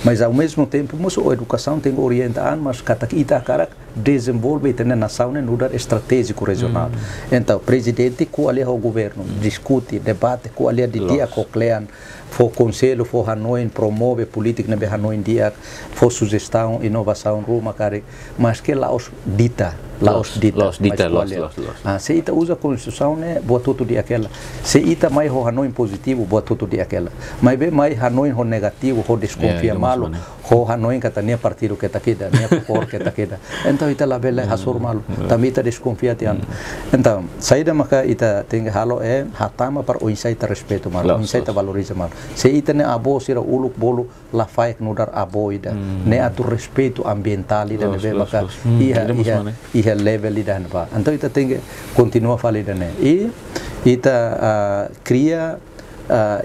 mas ao mesmo tempo a educação tem que orientar, mas cada kita cara desenvolve a nação no lugar estratégico regional. Então, presidente com ali o governo discute, debate com ali de dia com for conselho, for Hanoi promove política na Hanoi dia, for sugestão, inovação, ruma cara, mas que lá os dita. Se ita usa a constituição né, boa tudo de aquela. Se ita mais o Hanoi positivo, boa tudo de aquela. Mas bem mais Hanoi o negativo, o desconfia malo, o Hanoi que tá nem partido que tá aqui, nem cor que tá aqui. Então ita lá bela hasor malo, também ita desconfia tian. Então saída maka ita tem halo hatama para o insight respeito malo, insight valoriza malo. Se ita ne abo sira uluk bolu la faik nudar abo ida, ne atu respeito ambiental ida ne maka ia level ida ba. Então ita tem que continuar falando né. E ita cria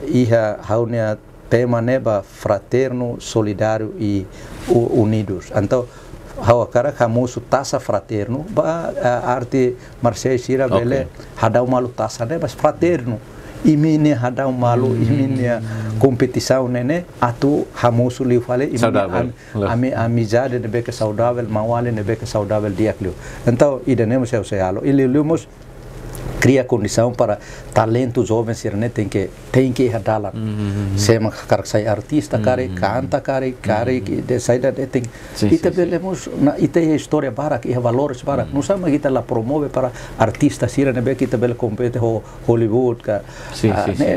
ia haunia tema neba fraterno, solidário e unidos. Então hawa cara kamusu tasa fraterno ba arte Marcel Sira bele hadau malu tasa neba fraterno. Imine hadau malu imine competição nene atu hamusu liu fale imine amizade de beca saudável mawale de beca saudável diaklio então idanemos seu sealo ililumos cria condição para talento jovem ser né tem que hadala sema cara sai artista cara canta cara de saída tem ita belemos na ita história para que valores para não sabe que ita la promove para artista sira né que ita bel compete Hollywood ka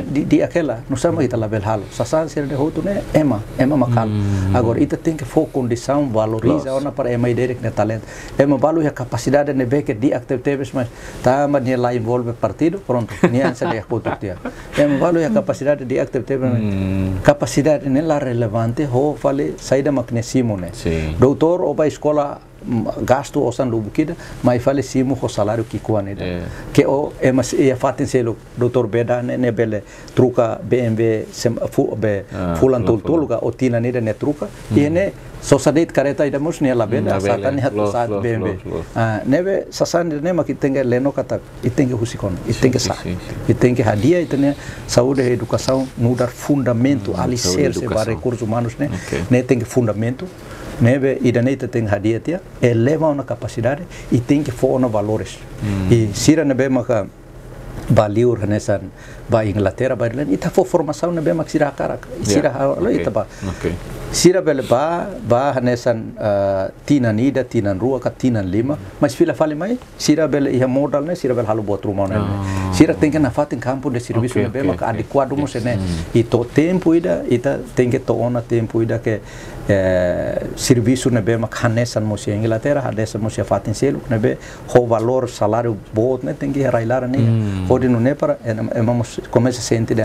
di aquela não sabe que ita la bel halo sasan sira de hotu né ema makal agora ita tem que for condição valoriza ona para ema direct né talento ema valor a capacidade né que di actividades mas tá mas né lá envolve partido, pronto, niança de acordo-te. Valor a capacidade de actividade, capacidade nela relevante, ho fale saída magnesimo né. Doutor ou para escola gasto ou san lubukida, mas fale simo o salário que coane. Que o mas é fatin selo doutor Beda né bele truca BMW fulan tolga o tina né ne truca e né sociedade careta ida mus ne la bela satan hat saat BMW neve sasan ne mak tenga leno kata itenge husikon itenge sa itenge hadia itene saúde e educação mudar fundamento alicerce para recursos humanos né tem fundamento neve idaneta tem hadia tia eleva uma capacidade e tem que forma valores e sira nebe maka baliur hanesan ba Inglaterra ba Irlanda ita for formação nebe mak sira karak sira lo ita ba sira bele ba hanesan tinan ida tinan rua ka tinan lima mas fila fale mai sira bele ia modal né sira bele halu bot rumah né sira tem que na fatin campo de serviço nebe mak adequado mo sene e to tempo ida ita tem que to ona tempo ida que serviço nebe mak hanesan mo sia Inglaterra hanesan mo sia fatin selo nebe ho valor salário bot né tem que railar né pode não é para vamos começa a sentir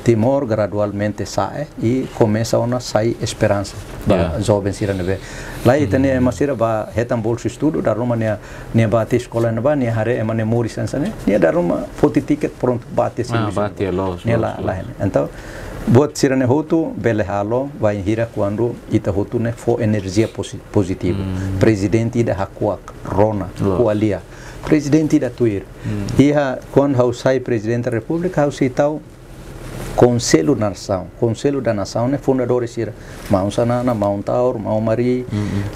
Timor gradualmente sai e começa a sair esperança para jovens sira nebe lá e tem uma sira ba hetam bolso estudo da Roma ne bate escola ne ba ne hare emane Morrison né ne da Roma foto ticket pronto bate serviço ne lá então buat sira ne hotu bele halo vai hira quando ita hotu ne for energia positiva presidente da hakuak Rona kualia presidente da Tuir ia quando eu sai presidente da República eu citau Conselho da Nação né fundadores sira Mão Sanana Mão Taur Mão Mari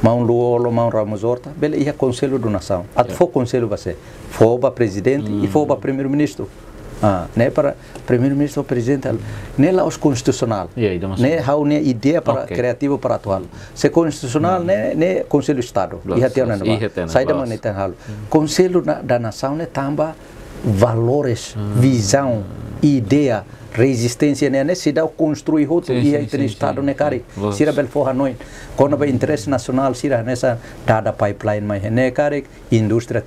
Mão Luolo Mão Ramos Horta bele ia Conselho da Nação at for conselho você for ba presidente e for ba primeiro-ministro né para primeiro-ministro ou presidente né lá os constitucional né há uma ideia para criativo para atual se constitucional né conselho do estado e até não sai da maneira halo conselho da nação né tamba valores visão ideia resistência né se dá construir outro e aí tem estado né cari sira bel forra noi quando vai interesse nacional sira nessa dada pipeline mais né cari indústria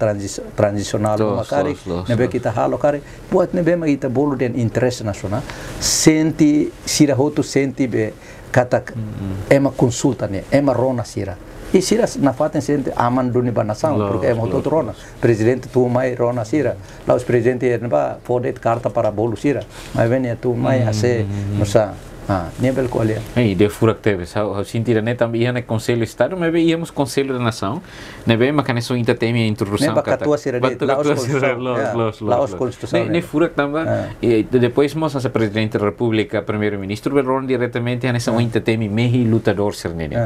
transicional uma cari né kita halo cari buat né bem kita bolo den interesse nacional senti sira outro senti be kata ema consulta né ema rona sira e sira na faten sente aman duni banação porque é muito rona presidente tu mai rona sira lá os presidente ba fodet carta para bolo sira mas vem tu mai ase nossa nível qual é de furak teve sao sentira né também ia no conselho estado mas íamos conselho da nação né bem mas canção ainda tem a introdução né bacatua sira de lá os constituição né furak também e depois mostra se presidente da república primeiro ministro beron diretamente nessa ainda tem mehi lutador sernene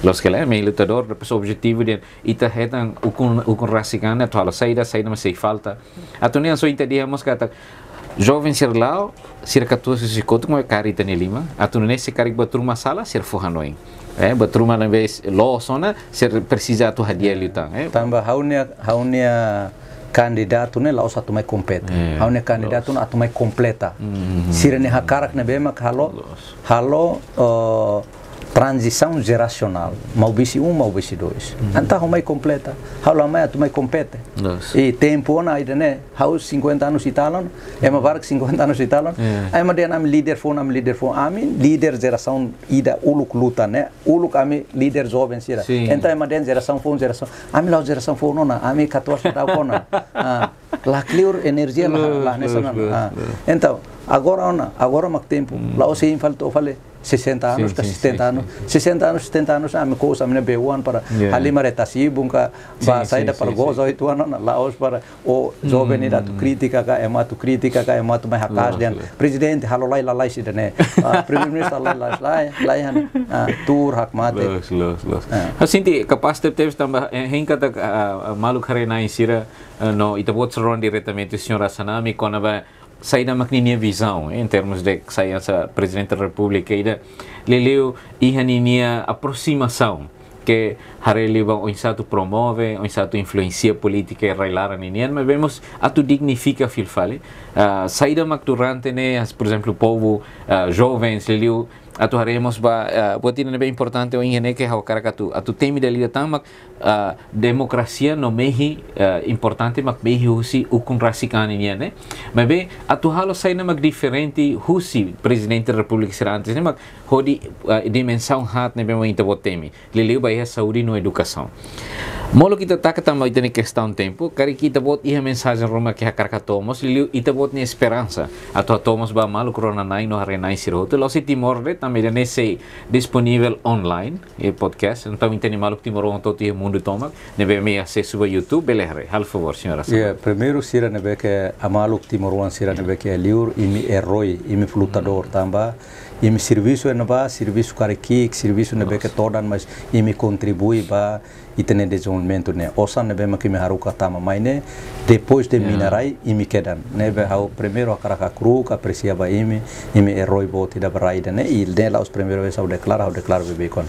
los que lá mehi lutador depois objetivo de ita hetan o com rasicana atual saída mas sei falta atunia só entendíamos que jovem ser lá, ser 14 segundos como é carita ne lima, atu nesse cari batur masala ser forranoi. Batur uma vez lo sona ser precisa atu hadiah luta. Tambah haunia candidato ne lao satu mai compete. Haunia candidato na atu mai completa. Sirene hakarak ne bema halo transição geracional, maubisi 1, maubisi 2. Anta homai completa, halo mai atu mai compete. E tempo na ida né, hau 50 anos italon, ema vark 50 anos italon. Ema dia nam líder fo ami líder geração ida uluk luta né, uluk ami líder jovem sira. Enta ema dia geração ami lau geração fo nona, ami 14 tau kona. La clear energia lá nessa nona. Então, agora mak tempo, lau se faltou fale 60 anos, 70 anos, a minha coisa, a minha B1 para ali maretasi, bunga, saída para gozo 8 anos, laos para o jovem ida tu crítica, tu mais hakas dan presidente halo lai sida né, primeiro ministro lai tur hak mate. Assim ti capaz teve também henka tak malu karena insira no ita bot seron diretamente o senhor Asanami quando vai saída maquininha visão em termos de sair essa presidente da república ida leleu ihaninia aproximação que hareli bang o insatu promove o insatu influencia política railara ninian mas vemos atu dignifica filfale saída mak durante né por exemplo o povo jovens leleu atu haremos ba botina bem importante o ingene que hau karakatu atu temi dalida tamak demokrasia no mehi importante mak mehi husi ukun rasikani né mas bem atu halo saída mak diferente husi presidente da república será antes né mak hodi dimensão hat né bem o temi leleu ba saúde no educação molo kita tak também tem questão tempo cari kita bot ia mensagem roma que hakarkatomos leleu ita bot ne esperança atu tomos ba malu corona nai no harenai siroto lo se timor também nesse disponível online e podcast então entende malu timor on todo o mundo toma nebe me acesso ao YouTube beleza por favor senhora primeiro sira nebe que amalu timor on sira nebe que liur imi eroi imi flutador tamba imi serviço serviço kariki serviço nebe que todan mas imi contribui ba itene desenvolvimento né osan nebe ma kimi haruka tama maine depois de minerai imi kedan nebe hau primeiro a karaka kru ka apreciaba imi eroi boti da braida né il dela os primeiro vez au declara bebe kon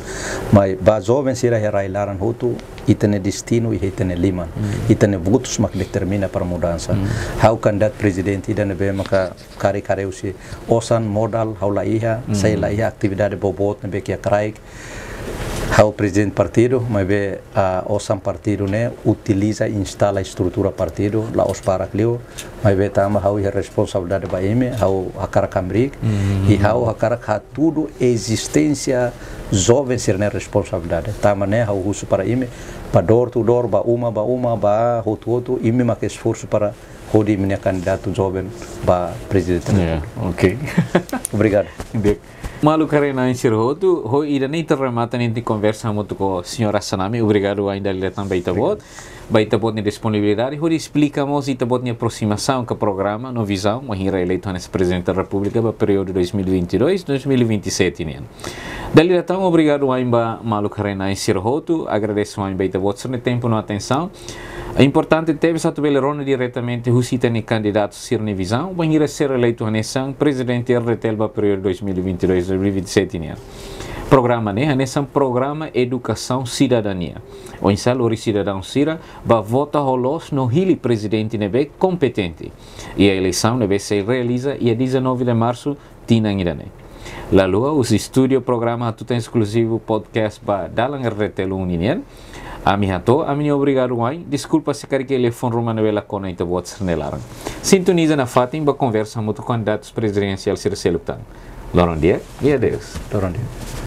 mas ba jovem sira herai laran hutu itene destino e itene liman itene votos mak determina para mudança hau kandidat presidente ida nebe maka kari usi osan modal hau laiha sai laiha atividade bobot nebe que kraik o presidente partido, mas be osam partido né utiliza instala a estrutura partido lá os paraclio, mas be tama hau a responsabilidade ba ime, hau hakara kamrik e hau hakara tudo existência jovem ser né responsabilidade. Tama né hau uso para ime, para door to door ba uma ba hotu ime mak esforço para hodi minha candidato jovem ba presidente. Ok. Obrigado. Malu karena insirhotu ho ida nem terremata nem conversa muito com a senhora Sanami obrigado ainda lhe também baita bot disponibilidade ho explicamos ita bot aproximação com o programa no visão uma hira eleito nesse presidente da república para o período 2022-2027 né dali então obrigado ainda Malu karena insirhotu agradeço ainda baita bot sobre tempo na atenção é importante teve satu belerone diretamente husita ni candidato sir ni visão vai ser eleito nesse presidente RTL para o período 2022-2027 né Programa né, nesse programa Educação Cidadania. O ensalo cidadão Sira vai votar rolos no Hili presidente nebe competente. E a eleição nebe se realiza dia 19 de março tinangirane. La lua os estúdio programa tudo exclusivo podcast ba dalang RTL Uninian. Ami hato, ami obrigado wai. Desculpa se quer que ele telefone romano vela kona ita buat sernelaran. Sintoniza na fatin ba conversa muito com candidatos presidenciais ser selutang. Loron dia e adeus. Loron dia.